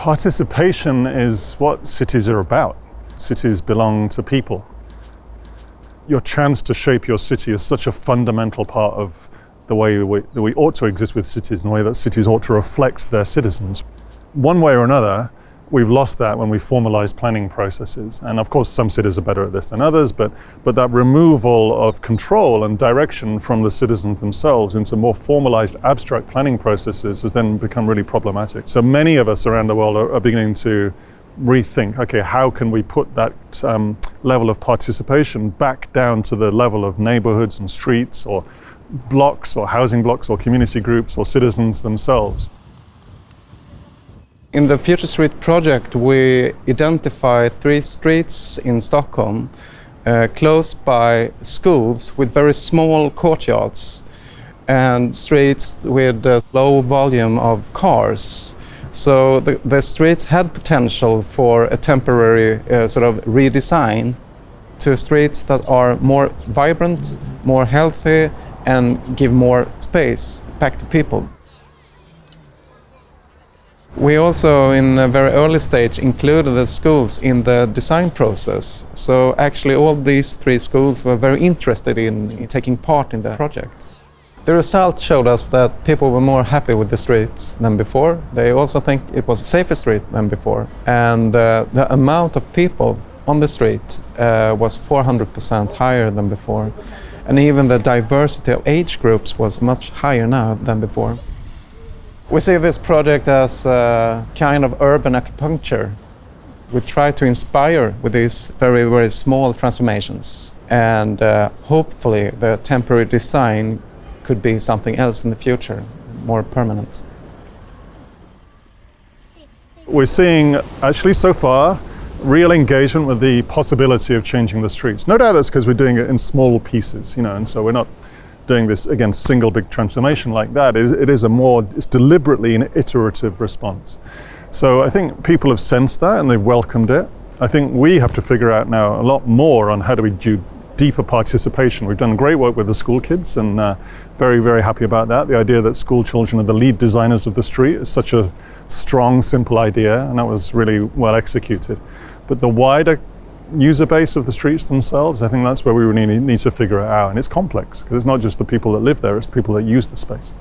Participation is what cities are about. Cities belong to people. Your chance to shape your city is such a fundamental part of the way we ought to exist with cities, and the way that cities ought to reflect their citizens. One way or another, we've lost that when we formalized planning processes. And of course, some cities are better at this than others, but that removal of control and direction from the citizens themselves into more formalized abstract planning processes has then become really problematic. So many of us around the world are beginning to rethink, okay, how can we put that level of participation back down to the level of neighborhoods and streets or blocks or housing blocks or community groups or citizens themselves. In the Future Street project, we identify 3 streets in Stockholm close by schools with very small courtyards and streets with a low volume of cars. So the streets had potential for a temporary sort of redesign to streets that are more vibrant, more healthy, and give more space back to people. We also, in a very early stage, included the schools in the design process. So actually all these 3 schools were very interested in taking part in the project. The results showed us that people were more happy with the streets than before. They also think it was a safer street than before. And the amount of people on the street was 400% higher than before. And even the diversity of age groups was much higher now than before. We see this project as a kind of urban acupuncture. We try to inspire with these very, very small transformations. And hopefully the temporary design could be something else in the future, more permanent. We're seeing, actually so far, real engagement with the possibility of changing the streets. No doubt that's because we're doing it in small pieces, and so we're not doing this, again, single big transformation like that. It's deliberately an iterative response. So I think people have sensed that and they've welcomed it. I think we have to figure out now a lot more on how do we do deeper participation. We've done great work with the school kids and very, very happy about that. The idea that school children are the lead designers of the street is such a strong, simple idea, and that was really well executed. But the wider user base of the streets themselves, I think that's where we really need to figure it out. And it's complex, because it's not just the people that live there, it's the people that use the space.